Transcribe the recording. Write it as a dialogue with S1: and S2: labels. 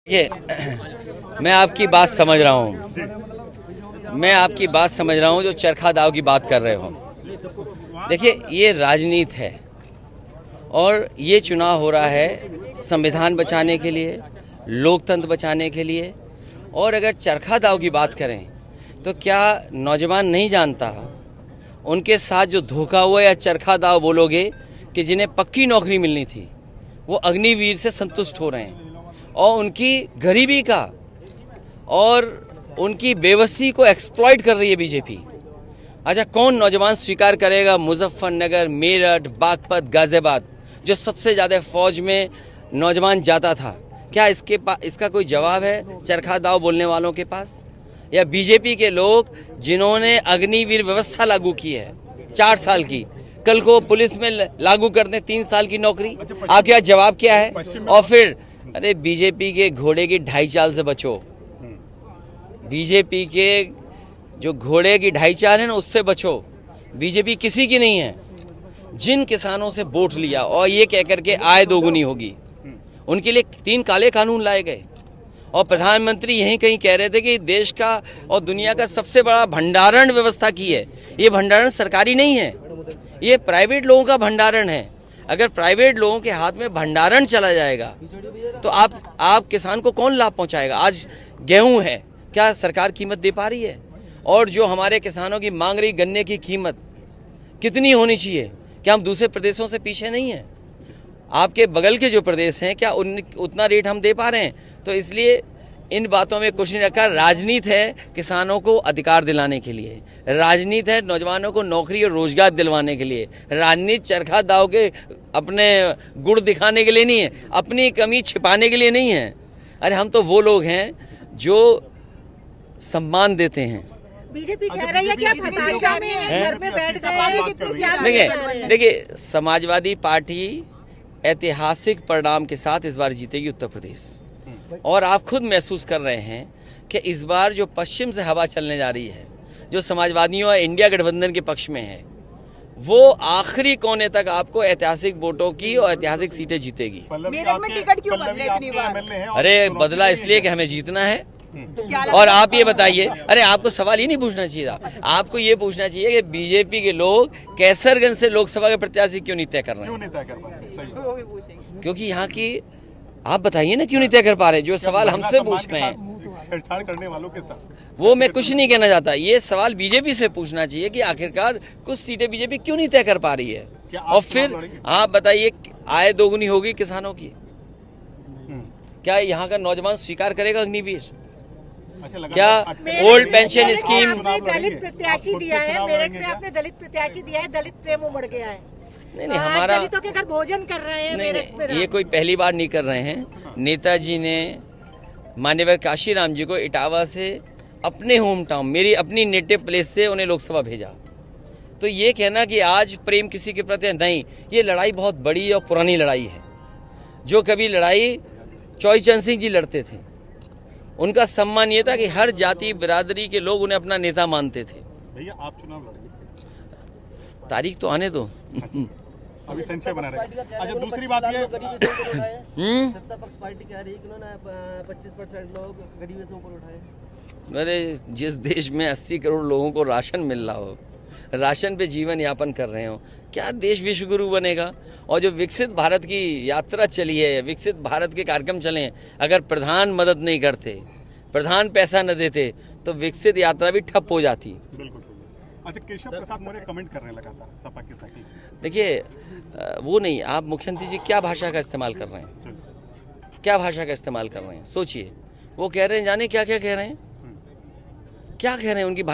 S1: देखिए, मैं आपकी बात समझ रहा हूँ। जो चरखा दाव की बात कर रहे हो। देखिए, ये राजनीति है और ये चुनाव हो रहा है संविधान बचाने के लिए, लोकतंत्र बचाने के लिए। और अगर चरखा दाव की बात करें तो क्या नौजवान नहीं जानता उनके साथ जो धोखा हुआ या चरखा दाव बोलोगे कि जिन्हें पक्की नौकरी मिलनी थी वो अग्निवीर से संतुष्ट हो रहे हैं और उनकी गरीबी का और उनकी बेबसी को एक्सप्लॉइट कर रही है बीजेपी। अच्छा, कौन नौजवान स्वीकार करेगा मुजफ्फरनगर, मेरठ, बागपत, गाजियाबाद जो सबसे ज़्यादा फौज में नौजवान जाता था? क्या इसका कोई जवाब है चरखा दाव बोलने वालों के पास? या बीजेपी के लोग जिन्होंने अग्निवीर व्यवस्था लागू की है 4 साल की, कल को पुलिस में लागू कर दें 3 साल की नौकरी, आपके यहाँ जवाब क्या है? और फिर अरे बीजेपी के घोड़े की ढाई चाल से बचो। बीजेपी के जो घोड़े की ढाई चाल है ना, उससे बचो। बीजेपी किसी की नहीं है। जिन किसानों से वोट लिया और ये कह करके आय दोगुनी होगी, उनके लिए 3 काले कानून लाए गए। और प्रधानमंत्री यहीं कहीं कह रहे थे कि देश का और दुनिया का सबसे बड़ा भंडारण व्यवस्था की है। ये भंडारण सरकारी नहीं है, ये प्राइवेट लोगों का भंडारण है। अगर प्राइवेट लोगों के हाथ में भंडारण चला जाएगा तो आप किसान को कौन लाभ पहुंचाएगा? आज गेहूं है, क्या सरकार कीमत दे पा रही है? और जो हमारे किसानों की मांग रही गन्ने की कीमत कितनी होनी चाहिए? क्या हम दूसरे प्रदेशों से पीछे नहीं हैं? आपके बगल के जो प्रदेश हैं, क्या उतना रेट हम दे पा रहे हैं? तो इसलिए इन बातों में कुछ नहीं रखा। राजनीति है किसानों को अधिकार दिलाने के लिए, राजनीति है नौजवानों को नौकरी और रोजगार दिलवाने के लिए। राजनीति चरखा दाव के अपने गुण दिखाने के लिए नहीं है, अपनी कमी छिपाने के लिए नहीं है। अरे हम तो वो लोग हैं जो सम्मान देते हैं।
S2: बीजेपी कह रही है कि आप हताशा में घर में बैठ गए।
S1: देखिए, समाजवादी पार्टी ऐतिहासिक परिणाम के साथ इस बार जीतेगी उत्तर प्रदेश। और आप खुद महसूस कर रहे हैं कि इस बार जो पश्चिम से हवा चलने जा रही है, जो समाजवादियों और इंडिया गठबंधन के पक्ष में है, वो आखिरी कोने तक आपको ऐतिहासिक वोटों की और ऐतिहासिक सीटें जीतेगी।
S2: मेरठ में टिकट क्यों बदले इतनी बार?
S1: अरे बदला इसलिए कि हमें जीतना है। और आप ये बताइए, अरे आपको सवाल ही नहीं पूछना चाहिए था, आपको ये पूछना चाहिए कि बीजेपी के लोग कैसरगंज से लोकसभा के प्रत्याशी क्यों नहीं तय कर रहे हैं? क्योंकि यहाँ की आप बताइए ना, क्यों नहीं तय कर पा रहे? जो सवाल हमसे पूछ रहे हैं
S3: छेड़छाड़ करने वालों के साथ,
S1: वो मैं कुछ नहीं कहना चाहता। ये सवाल बीजेपी से पूछना चाहिए कि आखिरकार कुछ सीटें बीजेपी क्यों नहीं तय कर पा रही है। और फिर आप बताइए, आय दोगुनी होगी किसानों की, क्या यहाँ का नौजवान स्वीकार करेगा अग्निवीर? क्या ओल्ड पेंशन स्कीम?
S2: दलित प्रत्याशी दिया है मेरठ में, आपने दलित प्रत्याशी दिया है, दलित प्रेम उमड़ गया है।
S1: नहीं, हमारा
S2: दलितों के घर भोजन कर रहे हैं मेरठ में।
S1: ये कोई पहली बार नहीं कर रहे हैं। नेताजी ने मान्यवर काशीराम जी को इटावा से अपने होम टाउन, मेरी अपनी नेटिव प्लेस से उन्हें लोकसभा भेजा। तो ये कहना कि आज प्रेम किसी के प्रति नहीं, ये लड़ाई बहुत बड़ी और पुरानी लड़ाई है। जो कभी लड़ाई चौई चंद सिंह जी लड़ते थे, उनका सम्मान ये था कि हर जाति बिरादरी के लोग उन्हें अपना नेता मानते थे।
S3: भैया आप चुनाव लड़ेंगे,
S1: तारीख तो आने दो।
S3: अभी संशय बना रहे। अच्छा, दूसरी बात ये
S4: सत्ता पक्ष पार्टी कह रही है कि उन्होंने 25% लोग गरीबी से ऊपर उठाए।
S1: अरे जिस देश में 80 करोड़ लोगों को राशन मिल रहा हो, राशन पे जीवन यापन कर रहे हो, क्या देश विश्वगुरु बनेगा? और जो विकसित भारत की यात्रा चली है, विकसित भारत के कार्यक्रम चले हैं, अगर प्रधान मदद नहीं करते, प्रधान पैसा न देते, तो विकसित यात्रा भी ठप हो जाती।
S3: बिल्कुल सही। अच्छा, केशव प्रसाद मौर्य कमेंट कर रहे हैं लगातार सपा के साथ।
S1: देखिए, वो नहीं, आप मुख्यमंत्री जी क्या भाषा का इस्तेमाल कर रहे हैं, क्या भाषा का इस्तेमाल कर रहे हैं? सोचिए, वो कह रहे हैं, जाने क्या क्या कह रहे हैं, क्या कह रहे हैं, उनकी भाषा